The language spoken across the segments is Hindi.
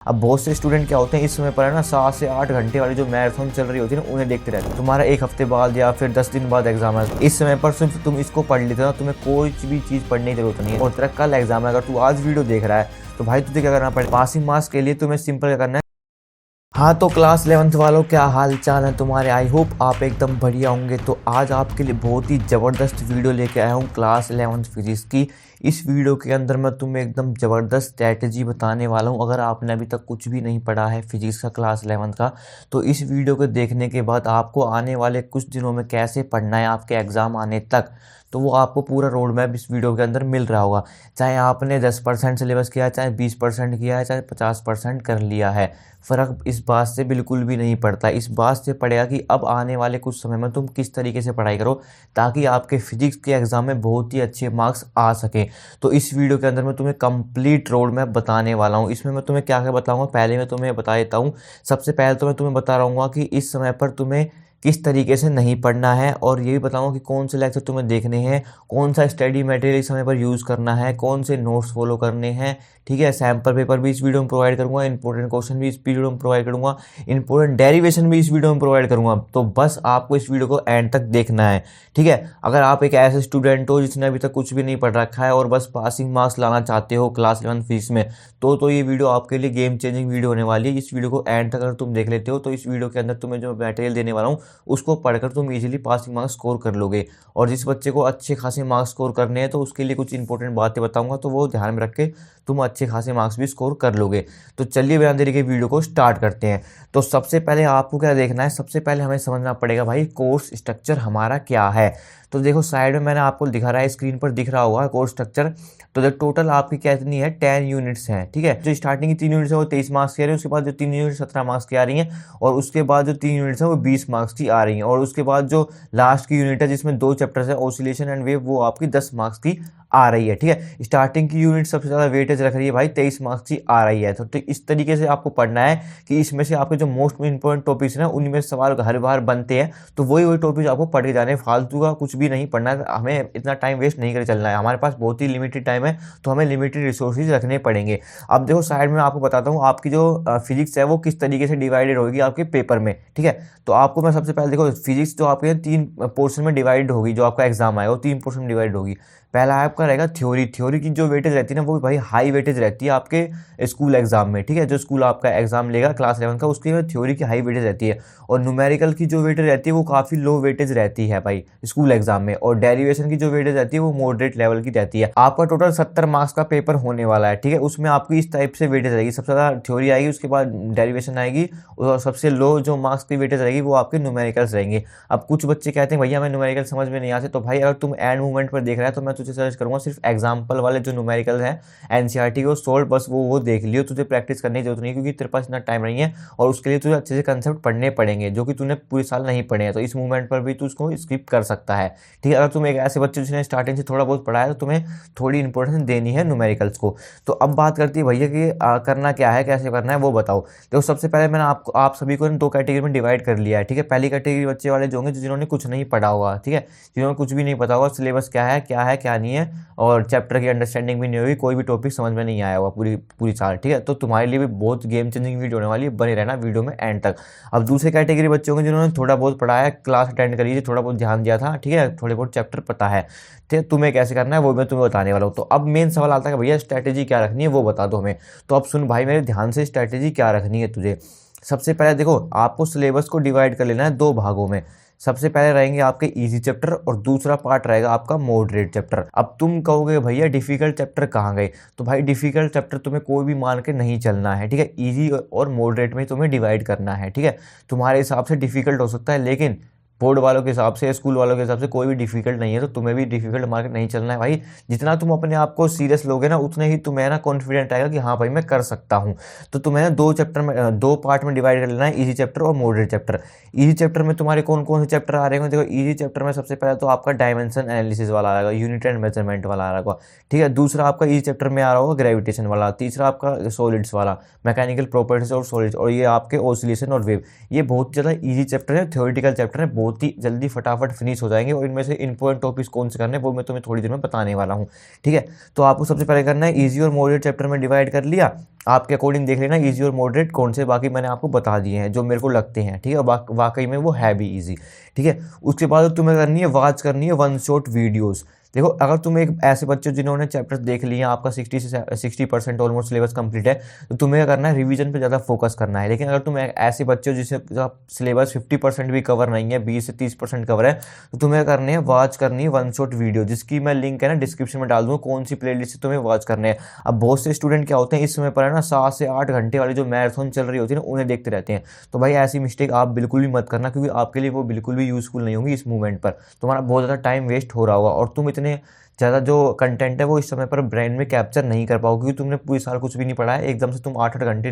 अब बहुत से स्टूडेंट क्या होते हैं इस समय पर है ना 7 से 8 घंटे वाली जो मैराथन चल रही होती है ना उन्हें देखते रहते हैं। तुम्हारा एक हफ्ते बाद या फिर 10 दिन बाद एग्जाम है, इस समय पर सिर्फ तुम इसको पढ़ लेते हो, तुम्हें कोई भी चीज़ पढ़ने की जरूरत नहीं है। और तेरा कल एग्जाम है, अगर तू आज वीडियो देख रहा है तो भाई तुझे क्या करना पड़ेगा, पासिंग मार्क्स के लिए तुम्हें सिंपल क्या करना है। हाँ तो क्लास 11th वालों क्या हाल चाल है तुम्हारे, आई होप आप एकदम बढ़िया होंगे। तो आज आपके लिए बहुत ही ज़बरदस्त वीडियो लेके आया हूँ क्लास 11th फिजिक्स की। इस वीडियो के अंदर मैं तुम्हें एकदम ज़बरदस्त स्ट्रैटेजी बताने वाला हूँ। अगर आपने अभी तक कुछ भी नहीं पढ़ा है फिजिक्स का क्लास 11th का, तो इस वीडियो को देखने के बाद आपको आने वाले कुछ दिनों में कैसे पढ़ना है आपके एग्ज़ाम आने तक, तो वो आपको पूरा रोड मैप इस वीडियो के अंदर मिल रहा होगा। चाहे आपने 10% सिलेबस किया है, चाहे 20% किया है, चाहे 50% कर लिया है, फ़र्क इस बात से बिल्कुल भी नहीं पड़ता। इस बात से पड़ेगा कि अब आने वाले कुछ समय में तुम किस तरीके से पढ़ाई करो ताकि आपके फिजिक्स के एग्ज़ाम में बहुत ही अच्छे मार्क्स आ सकें। तो इस वीडियो के अंदर मैं तुम्हें कंप्लीट रोड मैप बताने वाला हूँ। इसमें मैं तुम्हें क्या क्या बताऊँगा, पहले मैं तुम्हें बता देता हूँ। सबसे पहले तो मैं तुम्हें बता रहा हूँ कि इस समय पर तुम्हें किस तरीके से नहीं पढ़ना है, और ये भी बताऊंगा कि कौन से लेक्चर तुम्हें देखने हैं, कौन सा स्टडी मटेरियल इस समय पर यूज़ करना है, कौन से नोट्स फॉलो करने हैं। ठीक है, सैम्पल पेपर भी इस वीडियो में प्रोवाइड करूंगा, इंपॉर्टेंट क्वेश्चन भी इस वीडियो में प्रोवाइड करूंगा, इंपॉर्टेंट डेरिवेशन भी इस वीडियो में प्रोवाइड करूंगा। तो बस आपको इस वीडियो को एंड तक देखना है। ठीक है, अगर आप एक ऐसे स्टूडेंट हो जिसने अभी तक कुछ भी नहीं पढ़ रखा है और बस पासिंग मार्क्स लाना चाहते हो क्लास 11 फिजिक्स में, तो ये वीडियो आपके लिए गेम चेंजिंग वीडियो होने वाली है। इस वीडियो को एंड तक अगर तुम देख लेते हो तो इस वीडियो के अंदर तुम्हें जो मटेरियल देने वाला हूँ उसको पढ़कर तुम इजीली पासिंग मार्क्स स्कोर कर लोगे। और जिस बच्चे को अच्छे खासे मार्क्स स्कोर करने हैं तो उसके लिए कुछ इंपॉर्टेंट बातें बताऊंगा, तो वो ध्यान में रख के तुम अच्छे खासे मार्क्स भी स्कोर कर लोगे। तो चलिए बिना देरी के वीडियो को स्टार्ट करते हैं। तो सबसे पहले आपको क्या देखना है, सबसे पहले हमें समझना पड़ेगा भाई कोर्स स्ट्रक्चर हमारा क्या है। तो देखो साइड में मैंने आपको दिखा रहा है, स्क्रीन पर दिख रहा होगा कोर्स स्ट्रक्चर। तो जो टोटल आपकी कितनी है 10 यूनिट्स हैं। ठीक है, जो स्टार्टिंग की 3 यूनिट्स है वो 23 मार्क्स की आ रही है, उसके बाद जो 3 यूनिट 17 मार्क्स की आ रही हैं, और उसके बाद जो 3 यूनिट्स है वो 20 मार्क्स की आ रही हैं, और उसके बाद जो लास्ट की यूनिट है जिसमें 2 चैप्टर्स है ऑसिलेशन एंड वेव, वो आपकी 10 मार्क्स की आ रही है। ठीक है, स्टार्टिंग की यूनिट सबसे ज़्यादा वेटेज रख रही है भाई, 23 मार्क्स की आ रही है। तो इस तरीके से आपको पढ़ना है कि इसमें से आपके जो मोस्ट इंपॉर्टेंट टॉपिक्स हैं उनमें में सवाल हर बार बनते हैं, तो वही टॉपिक आपको पढ़ के जाने, फालतू का कुछ भी नहीं पढ़ना है। हमें इतना टाइम वेस्ट नहीं कर चलना है, हमारे पास बहुत ही लिमिटेड टाइम है, तो हमें लिमिटेड रिसोर्सेज रखने पड़ेंगे। अब देखो साइड में आपको बताता हूँ आपकी जो फिजिक्स है वो किस तरीके से डिवाइडेड होगी आपके पेपर में। ठीक है, तो आपको मैं सबसे पहले देखो फिजिक्स जो आपके 3 पोर्शन में डिवाइड होगी, जो आपका एग्जाम आएगा वो 3 पोर्शन में डिवाइड होगी। पहला आपका रहेगा थ्योरी। थ्योरी की जो वेटेज रहती है ना वो भाई हाई वेटेज रहती है आपके स्कूल एग्जाम में। ठीक है, जो स्कूल आपका एग्जाम लेगा क्लास 11 का उसकी थ्योरी की हाई वेटेज रहती है, और न्यूमेरिकल की जो वेटेज रहती है वो काफ़ी लो वेटेज रहती है भाई स्कूल एग्जाम में, और डेरिवेशन की जो वेटेज रहती है वो मॉडरेट लेवल की रहती है। आपका टोटल 70 मार्क्स का पेपर होने वाला है। ठीक है, उसमें आपकी इस टाइप से वेटेज रहेगी, सबसे ज़्यादा थ्योरी आएगी, उसके बाद डेरिवेशन आएगी, और सबसे लो जो मार्क्स की वेटेज रहेगी वो आपके न्यूमेरिकल्स रहेंगे। अब कुछ बच्चे कहते हैं भैया हमें न्यूमेरिकल समझ में नहीं आते, तो भाई अगर तुम एंड मोमेंट पर देख रहा है तो मैं तुझे सजेस्ट करूंगा सिर्फ एग्जाम्पल वाले जो न्यूमेरिकल हैं एनसीईआरटी को सोल्व, बस वो देख लियो, तुझे प्रैक्टिस करने की जरूरत नहीं, क्योंकि तेरे पास इतना टाइम नहीं है और उसके लिए तुझे अच्छे से कंसेप्ट पढ़ने पड़ेंगे जो कि तूने पूरे साल नहीं पढ़े हैं। तो इस मूवमेंट पर भी तू उसको स्किप कर सकता है। ठीक है, अगर तुम एक ऐसे बच्चे जिसने स्टार्टिंग से थोड़ा बहुत पढ़ा है तो तुम्हें थोड़ी इंपॉर्टेंस देनी है न्यूमेरिकल्स को। तो अब बात करती है भैया कि करना क्या है, कैसे करना है वो बताओ। देखो सबसे पहले मैंने आप सभी को 2 कैटेगरी में डिवाइड कर लिया है। ठीक है, पहली कैटेगरी बच्चे वाले जो होंगे जिन्होंने कुछ नहीं पढ़ा होगा। ठीक है, जिन्होंने कुछ भी नहीं पता होगा सिलेबस क्या है क्या नहीं है, और चैप्टर की अंडरस्टैंडिंग भी नहीं होगी, कोई भी टॉपिक समझ में नहीं आया होगा पूरी साल। ठीक है, तो तुम्हारे लिए भी बहुत गेम चेंजिंग वीडियो होने वाली है, बने रहना वीडियो में एंड तक। अब दूसरे कैटेगरी बच्चे होंगे जिन्होंने थोड़ा बहुत पढ़ा है, क्लास अटेंड करी है, थोड़ा बहुत ध्यान दिया था। ठीक है, थोड़े बहुत चैप्टर पता है, ठीक है, तुम्हें कैसे करना है वो मैं तुम्हें बताने वाला हूँ। तो अब मेन सवाल आता है कि भैया स्ट्रैटेजी क्या रखनी है वो बता दो हमें। तो अब सुन भाई मेरे ध्यान से, स्ट्रैटेजी क्या रखनी है तुझे। सबसे पहले देखो आपको सिलेबस को डिवाइड कर लेना है 2 भागों में। सबसे पहले रहेंगे आपके इजी चैप्टर और दूसरा पार्ट रहेगा आपका मॉडरेट चैप्टर। अब तुम कहोगे भैया डिफिकल्ट चैप्टर कहाँ गए, तो भाई डिफिकल्ट चैप्टर तुम्हें कोई भी मान के नहीं चलना है। ठीक है, इजी और मॉडरेट में तुम्हें डिवाइड करना है। ठीक है, तुम्हारे हिसाब से डिफिकल्ट हो सकता है, लेकिन बोर्ड वालों के हिसाब से, स्कूल वालों के हिसाब से कोई भी डिफिकल्ट नहीं है, तो तुम्हें भी डिफिकल्ट मार्केट नहीं चलना है भाई। जितना तुम अपने आप को सीरियस लोगे ना उतने ही तुम्हें ना कॉन्फिडेंट आएगा कि हाँ भाई मैं कर सकता हूँ। तो तुम्हें ना 2 चैप्टर में 2 पार्ट में डिवाइड कर लेना है, इजी चैप्टर और मॉडरेट चैप्टर। इजी चैप्टर में तुम्हारे कौन कौन से चैप्टर आ रहे होंगे, देखो इजी चैप्टर में सबसे पहले तो आपका डायमेंशन एनालिसिस वाला आएगा, यूनिट एंड मेजरमेंट वाला आ रहा। ठीक है, दूसरा आपका इजी चैप्टर में आ रहा होगा ग्रेविटेशन वाला, तीसरा आपका सॉलिड्स वाला, मैकेनिकल प्रॉपर्टीज और सॉलिड्स, और ये आपके ऑसिलेशन और वेव। ये बहुत ज़्यादा इजी चैप्टर है, थ्योरेटिकल चैप्टर है, बहुत बहुत ही जल्दी फटाफट फिनिश हो जाएंगे और इनमें से इंपॉर्टेंट टॉपिक्स कौन से करने हैं वो मैं तुम्हें थोड़ी देर में बताने वाला हूँ। ठीक है, तो आपको सबसे पहले करना है ईजी और मॉडरेट चैप्टर में डिवाइड कर लिया, आपके अकॉर्डिंग देख लेना ईजी और मॉडरेट कौन से, बाकी मैंने आपको बता दिए हैं जो मेरे को लगते हैं। ठीक है, वाकई में वो है भी ईजी। ठीक है, उसके बाद तुम्हें करनी है वॉच करनी है वन शॉट वीडियोस। देखो अगर तुम एक ऐसे बच्चे जिन्होंने चैप्टर्स देख लिए हैं, आपका 60% ऑलमोस्ट सिलेबस कंप्लीट है, तो तुम्हें क्या करना है, रिवीजन पे ज़्यादा फोकस करना है। लेकिन अगर तुम ऐसे बच्चे हो जिसे सिलेबस 50% भी कवर नहीं है, 20 से 30% कवर है, तो तुम्हें करनी है वॉच करनी है वन शॉट वीडियो, जिसकी मैं लिंक है ना डिस्क्रिप्शन में डाल दूँगा, कौन सी प्लेलिस्ट से तुम्हें वॉच करने हैं। अब बहुत से स्टूडेंट क्या होते हैं इस समय पर है ना 7 से 8 घंटे वाली जो मैराथन चल रही होती है ना उन्हें देखते रहते हैं। तो भाई ऐसी मिस्टेक आप बिल्कुल भी मत करना, क्योंकि आपके लिए वो बिल्कुल भी यूज़फुल नहीं होगी। इस मूवमेंट पर तुम्हारा बहुत ज़्यादा टाइम वेस्ट हो रहा होगा और तुम इतने ज़्यादा जो कंटेंट है वो इस समय पर ब्रेन में कैप्चर नहीं कर पाओगे, क्योंकि तुमने पूरी साल कुछ भी नहीं पढ़ा है। एकदम से तुम 8-8 घंटे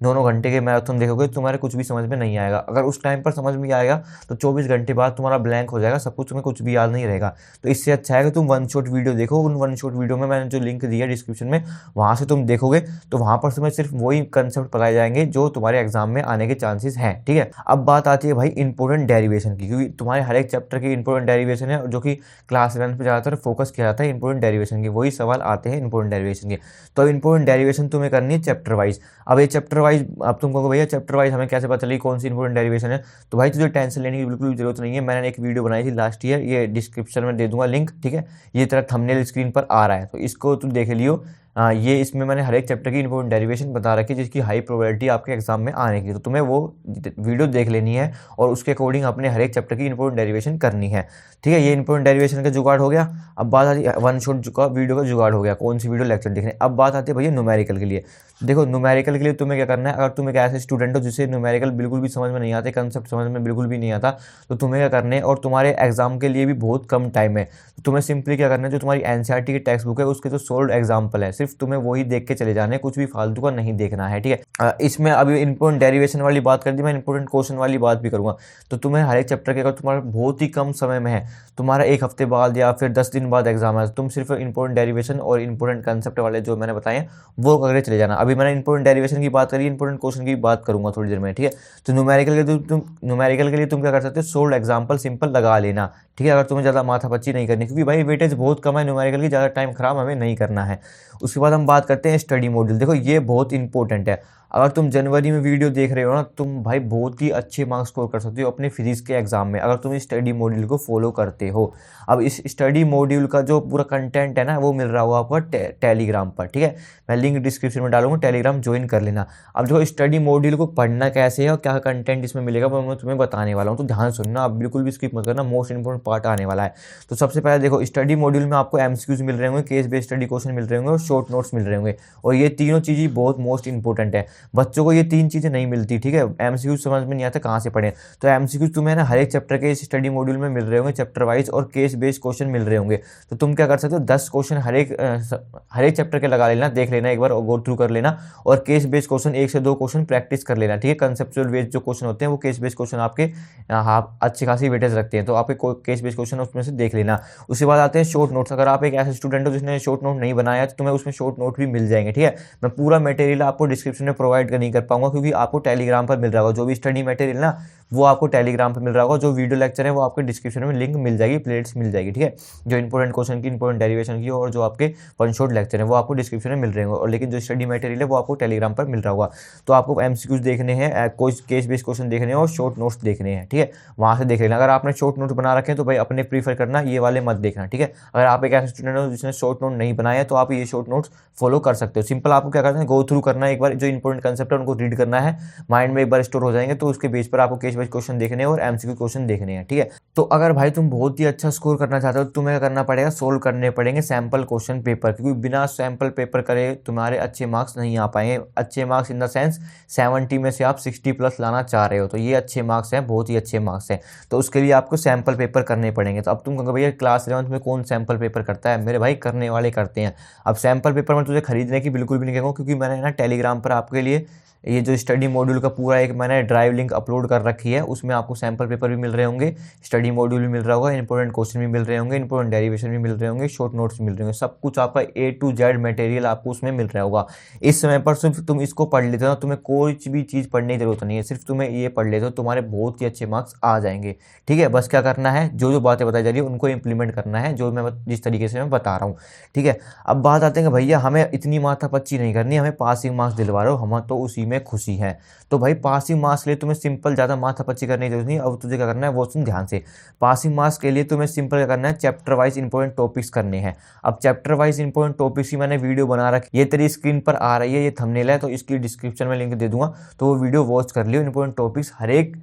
9-9 घंटे के मैराथन देखोगे, तुम्हारे कुछ भी समझ में नहीं आएगा। अगर उस टाइम पर समझ में आएगा तो 24 घंटे बाद तुम्हारा ब्लैंक हो जाएगा, सब कुछ, तुम्हें कुछ भी याद नहीं रहेगा। तो इससे अच्छा है कि तुम वन शॉट वीडियो देखो। उन वन शॉट वीडियो में मैंने जो लिंक दिया डिस्क्रिप्शन में, वहाँ से तुम देखोगे तो वहाँ पर तुम्हें सिर्फ वही कंसेप्ट पढ़ाए जाएंगे जो तुम्हारे एग्जाम में आने के चांसेस हैं। ठीक है, अब बात आती है भाई इंपॉर्टेंट डेरिवेशन की, क्योंकि तुम्हारे हर एक चैप्टर की इंपॉर्टेंट डेरिवेशन है जो कि क्लास 11 पे ज़्यादातर फोकस किया जाता है इंपॉर्टेंट डेरिवेशन की, वही सवाल आते हैं इंपॉर्टेंट डेरिवेशन के। तो इंपॉर्टेंट डेरिवेशन तुम्हें करनी है चैप्टर वाइज। अब ये चैप्टर वाइज, अब तुम कहोगे भैया चैप्टर वाइज हमें कैसे पता चलेगी कौन सी इंपॉर्टेंट डेरिवेशन है, तो भाई तुझे टेंशन लेने की बिल्कुल भी जरूरत नहीं है। मैंने एक वीडियो बनाई थी लास्ट ईयर, ये डिस्क्रिप्शन में दे दूंगा लिंक। ठीक है, ये तेरा थंबनेल स्क्रीन पर आ रहा है, तो इसको तुम देख लियो। ये इसमें मैंने हर एक चैप्टर की इंपॉर्टेंट डेरिवेशन बता रखी है जिसकी हाई प्रोबेबिलिटी आपके एग्जाम में आने की, तो तुम्हें वो वीडियो देख लेनी है और उसके अकॉर्डिंग अपने हर एक चैप्टर की इंपॉर्टेंट डेरिवेशन करनी है। ठीक है, ये इंपॉर्टेंट डेरिवेशन का जुगाड़ हो गया। अब बात आती है वन शॉट का वीडियो का जुगाड़ हो गया, कौन सी वीडियो लेक्चर देखने। अब बात आती है भैया न्यूमेरिकल के लिए। देखो न्यूमेरिकल के लिए तुम्हें क्या करना है, अगर तुम एक ऐसे स्टूडेंट हो जिसे न्यूमेरिकल बिल्कुल भी समझ में नहीं आते, कंसेप्ट समझ में बिल्कुल भी नहीं आता, तो तुम्हें क्या करना है, और तुम्हारे एग्जाम के लिए भी बहुत कम टाइम है, तो तुम्हें सिंपली क्या करना है, जो तुम्हारी एनसीईआरटी की टेक्स्ट बुक है उसके जो सोल्व एग्जाम्पल है सिर्फ तुम्हें वही देख के चले जाने हैं, कुछ भी फालतू का नहीं देखना है। ठीक है, इसमें अभी इंपॉर्टेंट डेरिवेशन वाली बात कर दी, मैं इंपॉर्टेंट क्वेश्चन वाली बात भी करूंगा। तो तुम्हें हर एक चैप्टर के अगर तुम्हारा बहुत ही कम समय में है, तुम्हारा एक हफ्ते बाद या फिर 10 दिन बाद एग्जाम है, तुम सिर्फ इंपॉर्टेंट डेरिवेशन और इंपॉर्टेंट कंसेप्ट वाले जो मैंने बताए वो करके चले जाना। अभी मैंने इंपॉर्टेंट डेरिवेशन की बात करी, इंपॉर्टेंट क्वेश्चन की बात करूंगा थोड़ी देर में। ठीक है, तो न्यूमेरिकल के लिए तुम क्या कर सकते हो, सोल्व एग्जाम्पल सिंपल लगा लेना। ठीक है, अगर तुम्हें ज़्यादा माथापच्ची नहीं करनी, क्योंकि भाई वेटेज बहुत कम है न्यूमेरिकल की, ज़्यादा टाइम खराब हमें नहीं करना है। उसके बाद हम बात करते हैं स्टडी मॉड्यूल। देखो ये बहुत इंपॉर्टेंट है। अगर तुम जनवरी में वीडियो देख रहे हो ना, तुम भाई बहुत ही अच्छे मार्क्स स्कोर कर सकते हो अपने फिजिक्स के एग्जाम में, अगर तुम इस स्टडी मॉड्यूल को फॉलो करते हो। अब इस स्टडी मॉड्यूल का जो पूरा कंटेंट है ना वो मिल रहा होगा आपको टेलीग्राम पर। ठीक है, मैं लिंक डिस्क्रिप्शन में डालूंगा, टेलीग्राम ज्वाइन कर लेना। अब जो स्टडी मॉड्यूल को पढ़ना कैसे है और क्या कंटेंट इसमें मिलेगा वो मैं तुम्हें बताने वाला हूँ, तो ध्यान सुनना, आप बिल्कुल भी स्किप मत करना, मोस्ट इंपोर्टेंट पार्ट आने वाला है। तो सबसे पहले देखो, स्टडी मॉड्यूल में आपको एमसीक्यूज मिल रहे होंगे, केस बेस्ड स्टडी क्वेश्चन मिल रहे होंगे और शॉर्ट नोट्स मिल रहे होंगे, और ये तीनों चीज़ें बहुत मोस्ट इंपॉर्टेंट है। बच्चों को ये तीन चीज़ें नहीं मिलती। ठीक है, एमसीक्यूज समझ में नहीं आता कहाँ से पढ़ें, तो एमसीक्यूज तुम्हें ना हर एक चैप्टर के इस स्टडी मॉड्यूल में मिल रहे होंगे चैप्टर वाइज, और केस बेस्ड क्वेश्चन मिल रहे होंगे। तो तुम क्या कर सकते हो, 10 क्वेश्चन हर एक चैप्टर के लगा लेना, देख लेना एक बार, गो थ्रू कर लेना, और केस बेस्ड क्वेश्चन 1 से 2 क्वेश्चन प्रैक्टिस कर लेना। ठीक है, कंसेप्चुअल बेस्ड जो क्वेश्चन होते हैं वो केस बेस्ड क्वेश्चन आपके अच्छी खासी वेटेज रखते हैं, तो आपके केस बेस्ड क्वेश्चन उसमें से देख लेना। उसके बाद आते हैं शॉर्ट नोट्स। अगर आप एक ऐसे स्टूडेंट हो जिसने शॉर्ट नोट नहीं बनाया तो तुम्हें उसमें शॉर्ट नोट भी मिल जाएंगे। ठीक है, मैं पूरा मटेरियल आपको डिस्क्रिप्शन में प्रोवाइड नहीं कर पाऊंगा, क्योंकि आपको टेलीग्राम पर मिल रहा होगा जो भी स्टडी मटेरियल ना, वो आपको टेलीग्राम पर मिल रहा होगा। जो वीडियो लेक्चर है वो आपके डिस्क्रिप्शन में लिंक मिल जाएगी, प्लेलिस्ट मिल जाएगी। ठीक है, जो इंपॉर्टेंट क्वेश्चन की, इंपॉर्टेंट डेरिवेशन की और जो आपके वन शॉट लेक्चर है वो आपको डिस्क्रिप्शन में मिल रहे होंगे, और लेकिन जो स्टडी मटेरियल है वो आपको टेलीग्राम पर मिल रहा होगा। तो आपको एमसीक्यूज देखने हैं, कोई केस बेस्ड क्वेश्चन देखने हैं और शॉर्ट नोट्स देखने हैं। ठीक है, वहाँ से देख लेना। अगर आपने शॉर्ट नोट बना रखे हैं तो भाई अपने प्रीफर करना, ये वाले मत देखना। ठीक है, अगर आप एक ऐसे स्टूडेंट हो जिसने शॉर्ट नोट नहीं बनाया तो आप ये शॉर्ट नोट्स फॉलो कर सकते हो। सिंपल आपको क्या करना है, गो थ्रू करना है एक बार, जो इंपॉर्टेंट कंसेप्ट है उनको रीड करना है, माइंड में एक बार स्टोर हो जाएंगे, तो उसके बेस पर आपको केस बेस्ड क्वेश्चन देखने हैं और एमसीक्यू क्वेश्चन देखने हैं। ठीक है, तो अगर भाई तुम बहुत ही अच्छा स्कोर करना चाहते हो तो तुम्हें करना पड़ेगा, सोल्व करने पड़ेंगे सैम्पल क्वेश्चन पेपर, क्योंकि बिना सैम्पल पेपर करे तुम्हारे अच्छे मार्क्स नहीं आ पाएंगे। अच्छे मार्क्स इन द सेंस 70 में से आप 60+ लाना चाह रहे हो, तो ये अच्छे मार्क्स हैं, बहुत ही अच्छे मार्क्स हैं। तो उसके लिए आपको सैम्पल पेपर करने पड़ेंगे। तो अब तुम कहोगे भैया क्लास 11 में कौन सैम्पल पेपर करता है, मेरे भाई करने वाले करते हैं। अब सैम्पल पेपर में तुझे खरीदने की बिल्कुल भी नहीं कहूँगा, क्योंकि मैंने ना टेलीग्राम पर आपके लिए ये जो स्टडी मॉड्यूल का पूरा एक मैंने ड्राइव लिंक अपलोड कर रखी है, उसमें आपको सैम्पल पेपर भी मिल रहे होंगे, स्टडी मॉड्यूल भी मिल रहा होगा, इंपॉर्टेंट क्वेश्चन भी मिल रहे होंगे, इंपॉर्टेंट डेरिवेशन भी मिल रहे होंगे, शॉर्ट नोट्स भी मिल रहे होंगे, सब कुछ आपका A to Z मटेरियल आपको उसमें मिल रहा होगा। इस समय पर सिर्फ तुम इसको पढ़ लेते हो, तुम्हें कोई भी चीज़ पढ़ने की जरूरत नहीं है, सिर्फ तुम्हें ये पढ़ लेते हो, तुम्हारे बहुत ही अच्छे मार्क्स आ जाएंगे। ठीक है, बस क्या करना है, जो बातें बताई जा रही है उनको इम्प्लीमेंट करना है, जो मैं जिस तरीके से मैं बता रहा हूँ। ठीक है, अब बात आते हैं कि भैया हमें इतनी माथापच्ची नहीं करनी, हमें पासिंग मार्क्स दिलवा रहे हो, हम तो उसी में खुशी है। तो भाई पासिंग मार्क्स के लिए तुम्हें सिंपल ज़्यादा माथापच्ची करने की जरूरत नहीं। अब तुझे क्या करना है वो सुन ध्यान से। पासिंग मार्क्स के लिए तुम्हें सिंपल क्या करना है, चैप्टर वाइज इंपॉर्टेंट टॉपिक्स करने हैं। अब चैप्टर वाइज इंपॉर्टेंट टॉपिक्स की मैंने वीडियो बना रखी, ये तेरी स्क्रीन पर आ रही है, ये थंबनेल है, तो इसकी डिस्क्रिप्शन में लिंक दे दूंगा, तो वो वीडियो वॉच कर लियो। इंपॉर्टेंट टॉपिक्स हर एक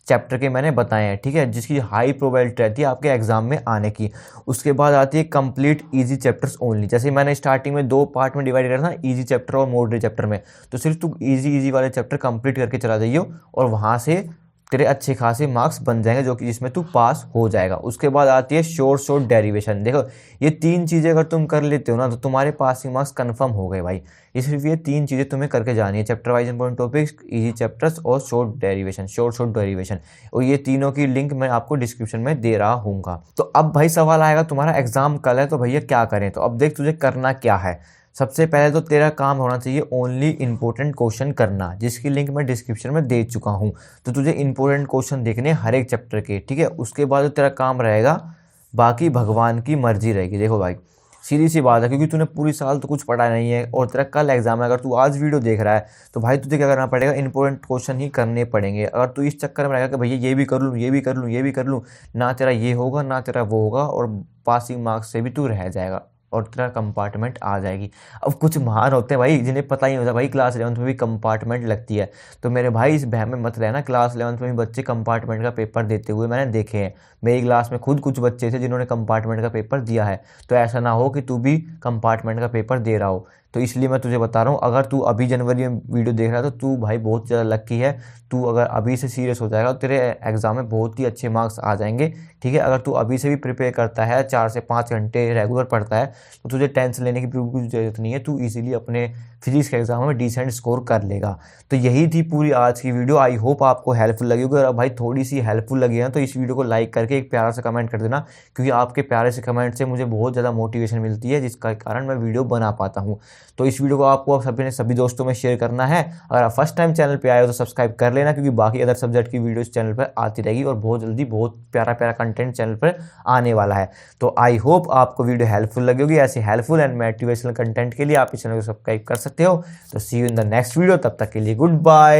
चैप्टर के मैंने बताए हैं, ठीक है, जिसकी हाई प्रोबेबिलिटी रहती है आपके एग्जाम में आने की। उसके बाद आती है कंप्लीट इजी चैप्टर्स ओनली। जैसे मैंने स्टार्टिंग में 2 पार्ट में डिवाइड किया था, इजी चैप्टर और मॉडरेट चैप्टर में, तो सिर्फ तू इजी वाले चैप्टर कंप्लीट करके चला जाइयो और वहाँ से तेरे अच्छे खासे मार्क्स बन जाएंगे, जो कि जिसमें तू पास हो जाएगा। उसके बाद आती है शॉर्ट डेरिवेशन। देखो ये 3 चीज़ें अगर तुम कर लेते हो ना, तो तुम्हारे पासिंग मार्क्स कंफर्म हो गए भाई। ये सिर्फ ये 3 चीज़ें तुम्हें करके जानी है, chapter wise important topics, easy chapters और शॉर्ट डेरिवेशन। और ये तीनों की लिंक मैं आपको डिस्क्रिप्शन में दे रहा हूँगा। तो अब भाई सवाल आएगा, तुम्हारा एग्जाम कल है, तो भैया क्या करें? तो अब देख तुझे करना क्या है। सबसे पहले तो तेरा काम होना चाहिए ओनली इंपॉर्टेंट क्वेश्चन करना, जिसकी लिंक मैं डिस्क्रिप्शन में दे चुका हूँ। तो तुझे इंपॉर्टेंट क्वेश्चन देखने हर एक चैप्टर के, ठीक है। उसके बाद तो तेरा काम रहेगा, बाकी भगवान की मर्जी रहेगी। देखो भाई सीधी सी बात है, क्योंकि तूने पूरी साल तो कुछ पढ़ा नहीं है और तेरा कल एग्जाम है। अगर तू आज वीडियो देख रहा है तो भाई तुझे क्या करना पड़ेगा, इंपॉर्टेंट क्वेश्चन ही करने पड़ेंगे। अगर तू इस चक्कर में रहेगा कि भैया ये भी कर लूँ, ये भी कर लूँ, ये भी कर लूँ, ना तेरा ये होगा ना तेरा वो होगा, और पासिंग मार्क्स से भी तू रह जाएगा और तेरा कंपार्टमेंट आ जाएगी। अब कुछ महान होते हैं भाई जिन्हें पता ही नहीं होता भाई क्लास 11th में भी कंपार्टमेंट लगती है। तो मेरे भाई इस बहम में मत रहना, क्लास 11th में भी बच्चे कंपार्टमेंट का पेपर देते हुए मैंने देखे हैं। मेरी क्लास में खुद कुछ बच्चे थे जिन्होंने कंपार्टमेंट का पेपर दिया है। तो ऐसा ना हो कि तू भी कंपार्टमेंट का पेपर दे रहा हो। तो इसलिए मैं तुझे बता रहा हूँ, अगर तू अभी जनवरी में वीडियो देख रहा है तो तू भाई बहुत ज़्यादा लकी है। तू अगर अभी से सीरियस हो जाएगा तो तेरे एग्जाम में बहुत ही अच्छे मार्क्स आ जाएंगे, ठीक है। अगर तू अभी से भी प्रिपेयर करता है, 4 से 5 घंटे रेगुलर पढ़ता है, तो तुझे टेंशन लेने की बिल्कुल जरूरत नहीं है। तू इजीली अपने फिजिक्स के एग्जाम में डिसेंट स्कोर कर लेगा। तो यही थी पूरी आज की वीडियो। आई होप आपको हेल्पफुल लगी होगी। और भाई थोड़ी सी हेल्पफुल लगी है तो इस वीडियो को लाइक करके एक प्यारा सा कमेंट कर देना, क्योंकि आपके प्यारे से कमेंट से मुझे बहुत ज़्यादा मोटिवेशन मिलती है, जिसका कारण मैं वीडियो बना पाता हूँ। तो इस वीडियो को आपको सभी दोस्तों में शेयर करना है। अगर आप फर्स्ट टाइम चैनल पे आए हो तो सब्सक्राइब कर लेना, क्योंकि बाकी अदर सब्जेक्ट की वीडियो इस चैनल पर आती रहेगी और बहुत जल्दी बहुत प्यारा कंटेंट चैनल पर आने वाला है। तो आई होप आपको वीडियो हेल्पफुल लगी होगी। ऐसे हेल्पफुल एंड मोटिवेशनल कंटेंट के लिए आप इस चैनल को सब्सक्राइब कर सकते हो। तो see you in the next video, तब तक के लिए गुड बाय।